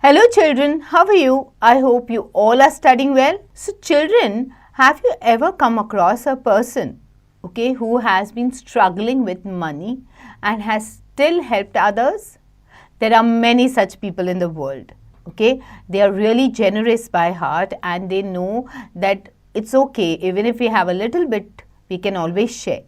Hello children, how are you? I hope you all are studying well. So children, have you ever come across a person, who has been struggling with money and has still helped others? There are many such people in the world, They are really generous by heart and they know that it's okay, even if we have a little bit, we can always share.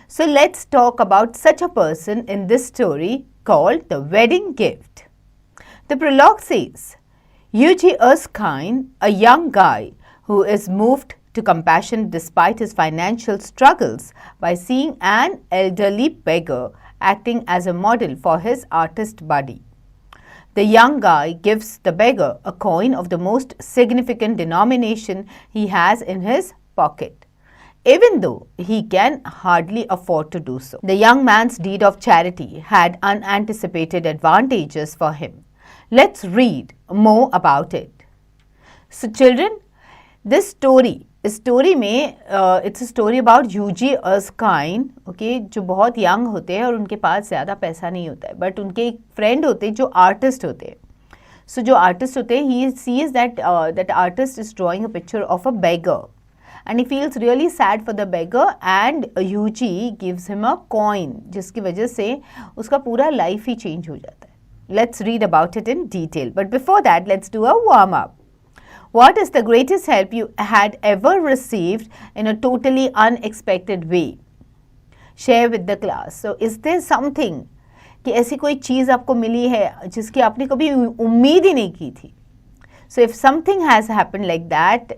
So let's talk about such a person in this story called The Wedding Gift. The prologue says, Yuji Erskine, a young guy who is moved to compassion despite his financial struggles by seeing an elderly beggar acting as a model for his artist buddy. The young guy gives the beggar a coin of the most significant denomination he has in his pocket, even though he can hardly afford to do so. The young man's deed of charity had unanticipated advantages for him. Let's read more about it. So children, this story, इस story में it's a story about Yuji Erskine, जो बहुत young होते हैं और उनके पास ज़्यादा पैसा नहीं होता है, बट उनके एक फ्रेंड होते हैं जो आर्टिस्ट होते हैं. So जो आर्टिस्ट होते हैं, he sees that that artist is drawing a picture of a beggar and he feels really sad for the beggar and Yuji gives him a coin जिसकी वजह से उसका पूरा life ही change हो जाता है. Let's read about it in detail. But before that, let's do a warm-up. What is the greatest help you had ever received in a totally unexpected way? Share with the class. So, is there something कि ऐसी कोई चीज़ आपको मिली है जिसकी आपने कभी उम्मीद ही नहीं की थी? So, if something has happened like that,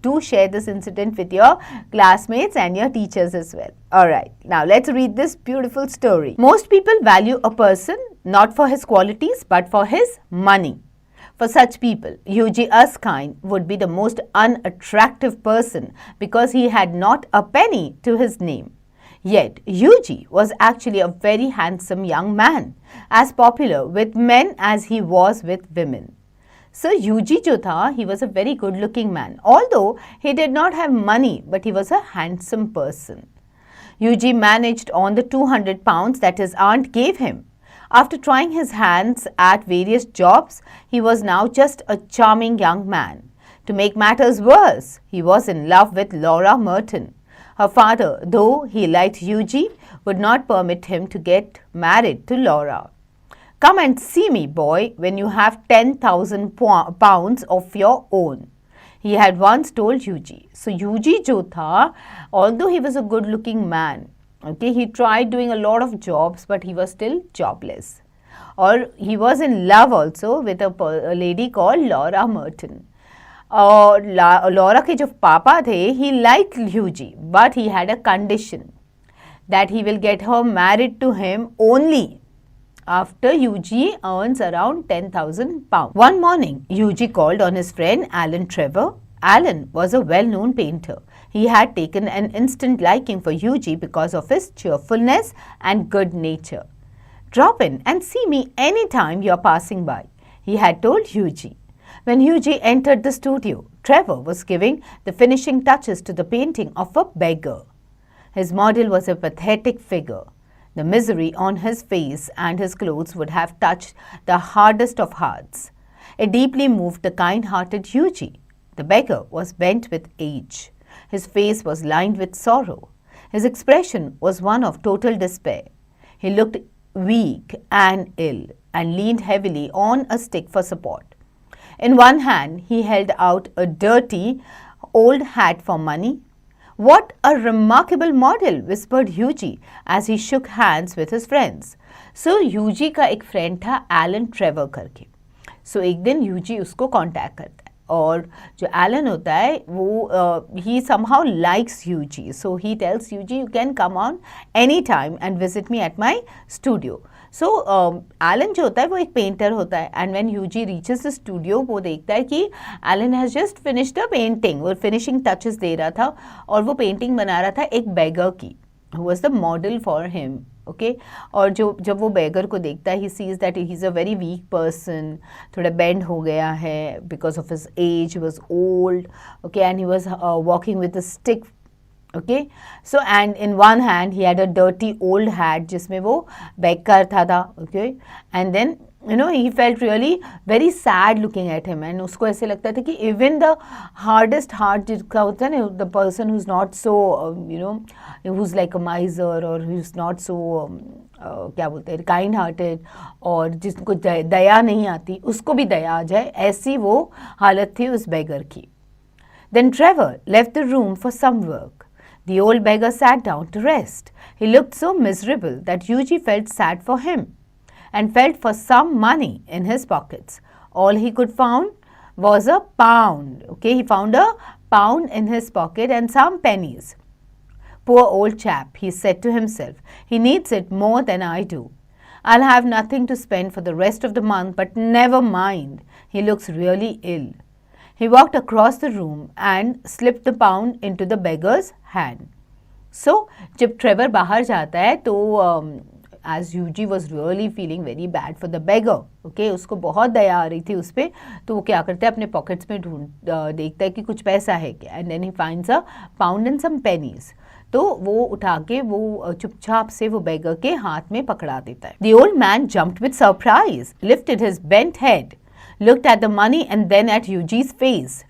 do share this incident with your classmates and your teachers as well. Alright, now let's read this beautiful story. Most people value a person not for his qualities but for his money. For such people, Yuji Erskine would be the most unattractive person because he had not a penny to his name. Yet, Yuji was actually a very handsome young man, as popular with men as he was with women. So Yuji jo tha, he was a very good looking man. Although he did not have money, but he was a handsome person. Yuji managed on the 200 pounds that his aunt gave him. After trying his hands at various jobs, he was now just a charming young man. To make matters worse, he was in love with Laura Merton. Her father, though he liked Yuji, would not permit him to get married to Laura. Come and see me, boy, when you have 10,000 pounds of your own, he had once told Yuji. So Yuji jo tha, although he was a good-looking man, he tried doing a lot of jobs, but he was still jobless. Or he was in love also with a lady called Laura Merton. Laura ke jo papa the, he liked Yuji, but he had a condition that he will get her married to him only after Yuji earns around 10,000 pounds. One morning, Yuji called on his friend Alan Trevor. Alan was a well-known painter. He had taken an instant liking for Yuji because of his cheerfulness and good nature. Drop in and see me anytime you are passing by, he had told Yuji. When Yuji entered the studio, Trevor was giving the finishing touches to the painting of a beggar. His model was a pathetic figure. The misery on his face and his clothes would have touched the hardest of hearts. It deeply moved the kind-hearted Yuji. The beggar was bent with age. His face was lined with sorrow. His expression was one of total despair. He looked weak and ill and leaned heavily on a stick for support. In one hand, he held out a dirty old hat for money. What a remarkable model, whispered Yuji as he shook hands with his friends. So Yuji का एक friend था Alan Trevor करके. So एक दिन Yuji उसको contact करता है और जो Alan होता है वो he somehow likes Yuji. So he tells Yuji, you can come on anytime and visit me at my studio. So Alan जो होता है वो एक पेंटर होता है and when Yuji reaches the studio वो देखता है कि Alan has just finished a painting. वो finishing touches दे रहा था और वो painting बना रहा था एक beggar की who was the model for him. और जब वो beggar को देखता है he sees that he is a very weak person, थोड़ा bend हो गया है because of his age, he was old, and he was walking with a stick. So and in one hand he had a dirty old hat जिसमें वो beg करता था, and then he felt really very sad looking at him, and उसको ऐसे लगता था कि even the hardest heart जिसका होता है ना, the person who's not so who's like a miser or who's not so क्या बोलते हैं काइंड हार्टेड, और जिसको दया नहीं आती उसको भी दया आ जाए, ऐसी वो हालत थी उस बेगर की. Then Trevor left the room for some work. The old beggar sat down to rest. He looked so miserable that Yuji felt sad for him and felt for some money in his pockets. All he could find was a pound. Okay, he found a pound in his pocket and some pennies. Poor old chap, he said to himself. He needs it more than I do. I'll have nothing to spend for the rest of the month, but never mind. He looks really ill. He walked across the room and slipped the pound into the beggar's hand. So, जब Trevor बाहर जाता है तो as Yuji was really feeling very bad for the beggar, okay, उसको बहुत दया आ रही थी उस पर, तो वो क्या करता है अपने पॉकेट्स में देखता है कि कुछ पैसा है क्या, and then he finds a pound and some pennies. तो वो उठा के वो चुपचाप से वो बेगर के हाथ में पकड़ा देता है. The old man jumped with surprise, lifted his bent head, looked at the money and then at Yuji's face.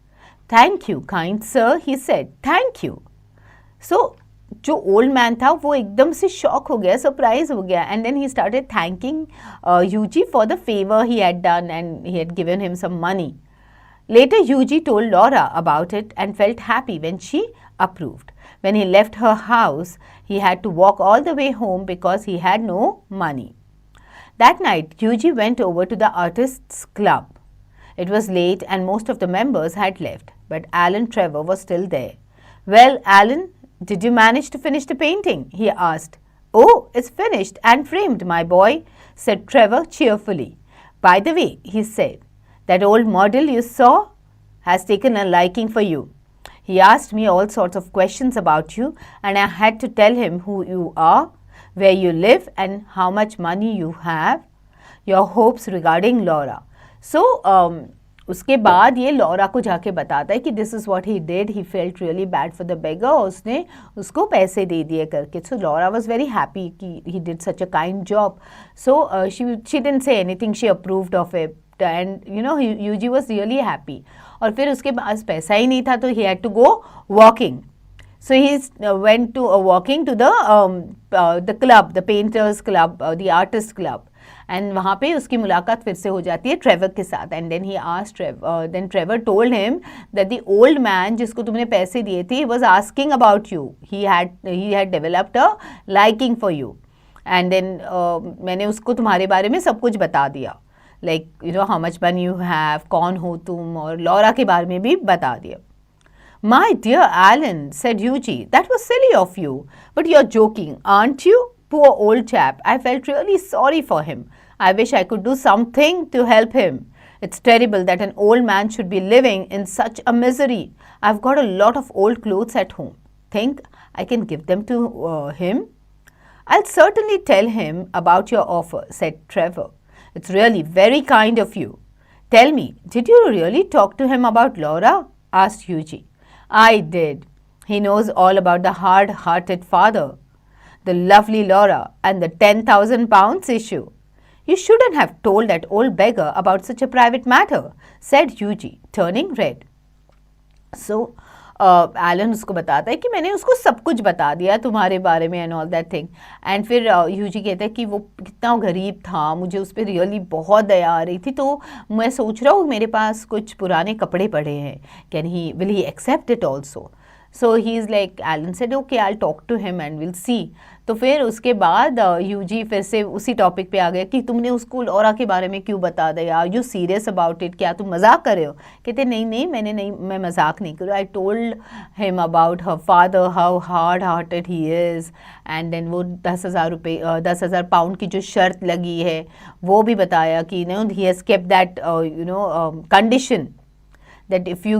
Thank you, kind sir, he said. Thank you. So, जो ओल्ड मैन था वो एकदम से शॉक हो गया, surprise हो गया, and then he started thanking Yuji for the favour he had done and he had given him some money. Later, Yuji told Laura about it and felt happy when she approved. When he left her house, he had to walk all the way home because he had no money. That night, Yuji went over to the artists' club. It was late and most of the members had left, but Alan Trevor was still there. Well, Alan, did you manage to finish the painting? He asked. Oh, it's finished and framed, my boy, said Trevor cheerfully. By the way, he said, that old model you saw has taken a liking for you. He asked me all sorts of questions about you, and I had to tell him who you are, where you live, and how much money you have, your hopes regarding Laura. So, उसके बाद ये Laura को जाके बताता है कि this is what he did, he felt really bad for the beggar, और उसने उसको पैसे दे दिए करके. So Laura was very happy कि he did such a kind job. So she didn't say anything, she approved of it, and Yuji was really happy. और फिर उसके पास पैसा ही नहीं था तो he had to go walking. So he went to walking to the club, the painters club, the artist club. And वहाँ पे उसकी मुलाकात फिर से हो जाती है ट्रेवर के साथ. And then he asked then Trevor told him that the old man जिसको तुमने पैसे दिए थे was asking about you. He had developed a liking for you. And then मैंने उसको तुम्हारे बारे में सब कुछ बता दिया. Like how much money you have, कौन हो तुम, और लॉरा के बारे में भी बता दिया. My dear Alan, said Yuji, that was silly of you. But you're joking, aren't you? Poor old chap. I felt really sorry for him. I wish I could do something to help him. It's terrible that an old man should be living in such a misery. I've got a lot of old clothes at home. Think I can give them to him? I'll certainly tell him about your offer, said Trevor. It's really very kind of you. Tell me, did you really talk to him about Laura? Asked Yuji. I did. He knows all about the hard-hearted father, the lovely Laura, and the 10,000 pounds issue. You shouldn't have told that old beggar about such a private matter, said Yuji, turning red. So, Alan उसको बताता है कि मैंने उसको सब कुछ बता दिया तुम्हारे बारे में and all that thing. And फिर यूजी कहता है कि वो कितना गरीब था, मुझे उस पर रियली बहुत दया आ रही थी, तो मैं सोच रहा हूँ मेरे पास कुछ पुराने कपड़े पड़े हैं, will he accept it also. So he is like, Alan said okay I talk to him and will see. तो फिर उसके बाद यूजी फिर से उसी टॉपिक पे आ गया कि तुमने उसको लॉरा के बारे में क्यों बता दिया, are you serious about it, क्या तुम मजाक कर रहे हो? कहते नहीं मैं मजाक नहीं कर रहा. I told him about her father, how hard hearted he is, and then वो 10,000 पाउंड की जो शर्त लगी है वो भी बताया कि he has kept that condition that if you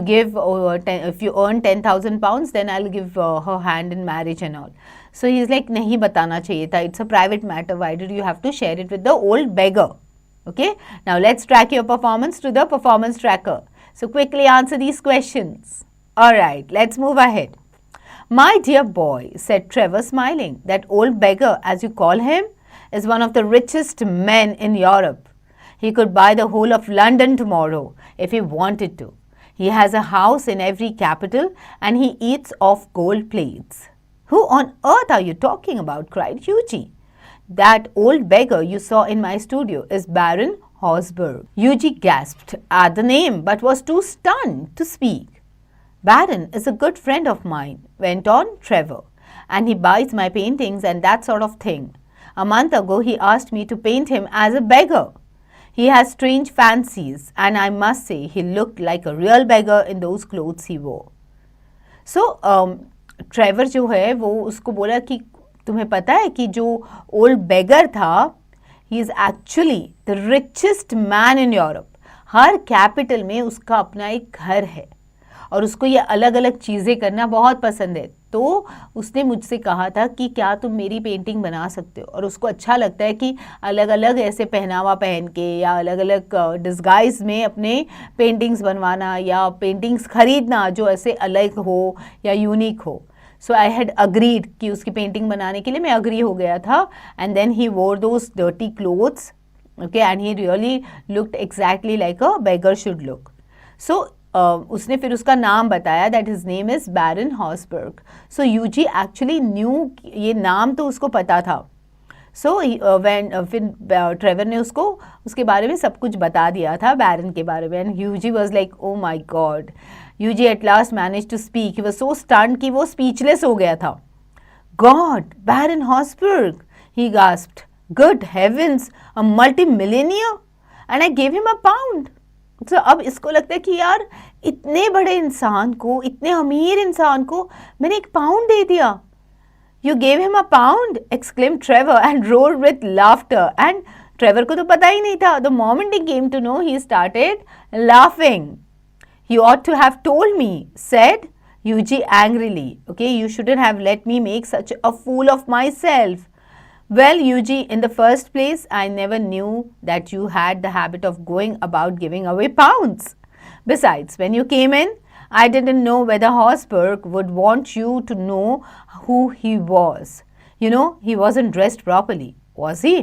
earn 10,000 pounds, then I'll give her hand in marriage and all. So he's like, नहीं बताना चाहिए था. It's a private matter. Why did you have to share it with the old beggar? Okay. Now let's track your performance to the performance tracker. So quickly answer these questions. All right. Let's move ahead. My dear boy, said Trevor smiling, that old beggar, as you call him, is one of the richest men in Europe. He could buy the whole of London tomorrow if he wanted to. He has a house in every capital and he eats off gold plates. Who on earth are you talking about? Cried Yuji. That old beggar you saw in my studio is Baron Horsburgh. Yuji gasped at the name but was too stunned to speak. Baron is a good friend of mine, went on Trevor, and he buys my paintings and that sort of thing. A month ago he asked me to paint him as a beggar. He has strange fancies and I must say he looked like a real beggar in those clothes he wore. So, Trevor जो है वो उसको बोला कि तुम्हें पता है कि जो ओल्ड बेगर था he is actually the richest man in Europe. Her capital में उसका अपना एक घर है और उसको ये अलग अलग चीज़ें करना बहुत पसंद है. तो उसने मुझसे कहा था कि क्या तुम मेरी पेंटिंग बना सकते हो, और उसको अच्छा लगता है कि अलग अलग ऐसे पहनावा पहन के या अलग अलग डिस्गाइज में अपने पेंटिंग्स बनवाना या पेंटिंग्स खरीदना जो ऐसे अलग हो या यूनिक हो. सो आई हैड अग्रीड कि उसकी पेंटिंग बनाने के लिए मैं अग्री हो गया था. And then he wore those dirty clothes, okay, and he really looked exactly like a beggar should look. So उसने फिर उसका नाम बताया that his name is Baron Horsberg. So you see actually new, ये नाम तो उसको पता था. सो फिर ट्रेवर ने उसको उसके बारे में सब कुछ बता दिया था, बैरन के बारे में. एंड यूजी was like oh my God. यूजी at last manage to speak. He was so stunned कि वो स्पीचलेस हो गया था. God, Baron Horsburgh, he gasped. Good heavens, a multi millionaire, and I gave him a pound. तो अब इसको लगता है कि यार इतने बड़े इंसान को, इतने अमीर इंसान को मैंने एक पाउंड दे दिया. You gave him a pound, exclaimed Trevor and roared with laughter. And Trevor को तो पता ही नहीं था. The moment he came to know, he started laughing. You ought to have told me, said Yuji angrily. Okay, you shouldn't have let me make such a fool of myself. Well, Yuji, in the first place, I never knew that you had the habit of going about giving away pounds. Besides, when you came in, I didn't know whether Horsburgh would want you to know who he was. You know, he wasn't dressed properly, was he?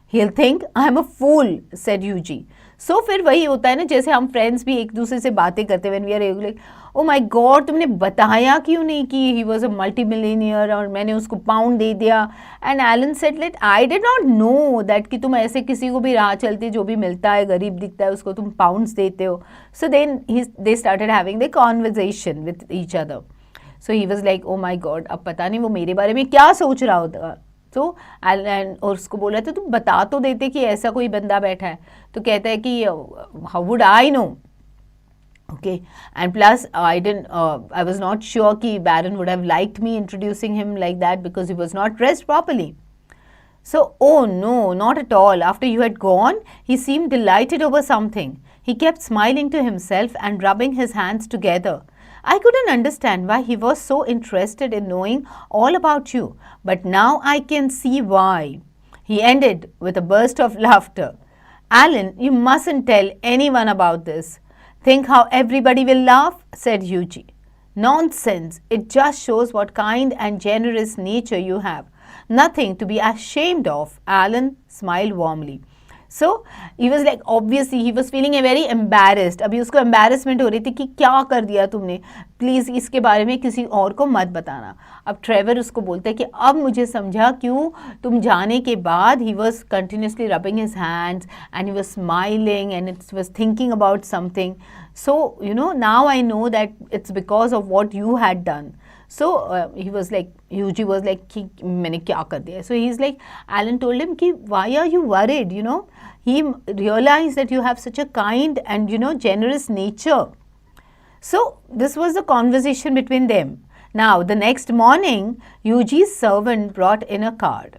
He'll think I'm a fool, said Yuji. So फिर वही होता है ना, जैसे हम friends भी एक दूसरे से बातें करते हैं. When we are like, oh my God, तुमने बताया क्यों नहीं कि he was a multi-millionaire और मैंने उसको पाउंड दे दिया. And Alan said, let I did not know that कि तुम ऐसे किसी को भी राह चलते जो भी मिलता है, गरीब दिखता है, उसको तुम पाउंड्स देते हो. So then they started having the conversation with each other. So he was like, oh my God, अब पता नहीं वो मेरे बारे में क्या सोच रहा होता. तो और उसको बोला था तुम बता तो देते कि ऐसा कोई बंदा बैठा है. तो कहता है कि how would I know. Okay, and plus I was not sure कि Baron would have liked me introducing him like that because he was not dressed properly. So, oh no, not at all. After you had gone, he seemed delighted over something. He kept smiling to himself and rubbing his hands together. I couldn't understand why he was so interested in knowing all about you, but now I can see why. He ended with a burst of laughter. Alan, you mustn't tell anyone about this. Think how everybody will laugh, said Yuji. Nonsense, it just shows what kind and generous nature you have. Nothing to be ashamed of, Alan smiled warmly. So, he was like, obviously, he was feeling very embarrassed. अभी उसको embarrassment हो रही थी कि क्या कर दिया तुमने, प्लीज़ इसके बारे में किसी और को मत बताना. अब ट्रेवर उसको बोलता है कि अब मुझे समझा क्यों तुम जाने के बाद he was continuously rubbing his hands and he was smiling and it was thinking about something. So, you know, now I know that it's because of what you had done. So, he was like, Yuji was like, कि मैंने क्या कर दिया. So, he's like, Alan told him कि why are you worried, you know. He realized that you have such a kind and, you know, generous nature. So, this was the conversation between them. Now, the next morning, Yuji's servant brought in a card.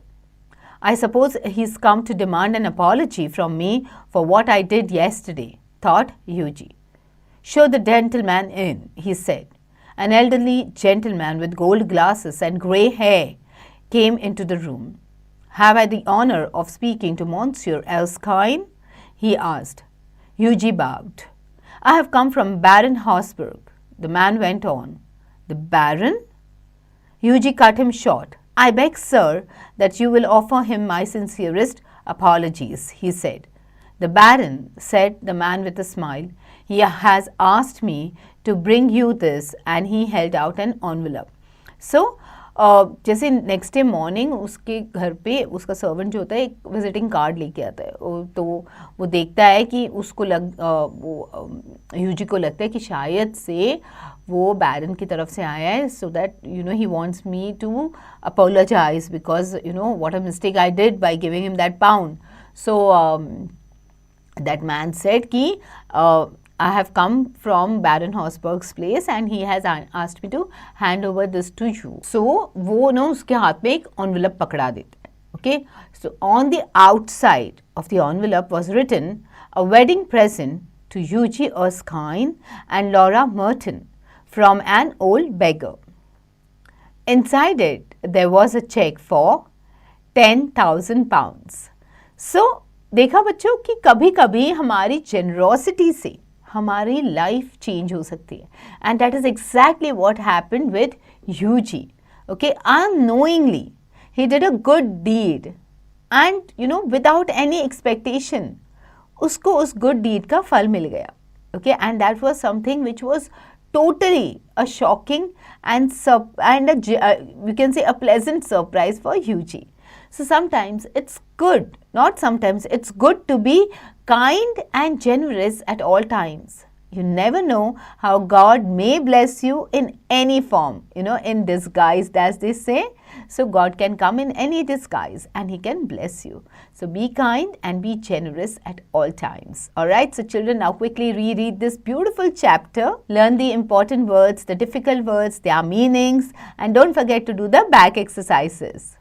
I suppose he's come to demand an apology from me for what I did yesterday, thought Yuji. Show the gentleman in, he said. An elderly gentleman with gold glasses and grey hair came into the room. Have I the honour of speaking to Monsieur Erskine? He asked. Yuji bowed. I have come from Baron Horsburgh, the man went on. The Baron? Yuji cut him short. I beg, sir, that you will offer him my sincerest apologies, he said. The Baron, said the man with a smile, he has asked me to bring you this, and he held out an envelope. So, जैसे next day morning उसके घर पे उसका servant जो होता है एक visiting card लेके आता है, तो वो देखता है कि उसको वो यूजी को लगता है कि शायद से वो बैरन की तरफ से आया है, so that he wants me to apologise because what a mistake I did by giving him that pound. So that man said कि I have come from Baron Horsberg's place and he has asked me to hand over this to you. So वो ना उसके हाथ में एक envelope पकड़ा देता है. Okay, so on the outside of the envelope was written a wedding present to Yuji Erskine and Laura Merton from an old beggar. Inside it there was a check for 10,000 pounds. So देखा बच्चों कि कभी कभी हमारी generosity से हमारी life change हो सकती है, and that is exactly what happened with UG. Okay, unknowingly he did a good deed and without any expectation उसको उस गुड डीड का फल मिल गया. Okay, and that was something which was totally a shocking and you can say a pleasant surprise for Yuji. So sometimes it's good, not sometimes, it's good to be kind and generous at all times. You never know how God may bless you in any form, in disguise, as they say. So God can come in any disguise and He can bless you. So be kind and be generous at all times. Alright, so children, now quickly reread this beautiful chapter. Learn the important words, the difficult words, their meanings, and don't forget to do the back exercises.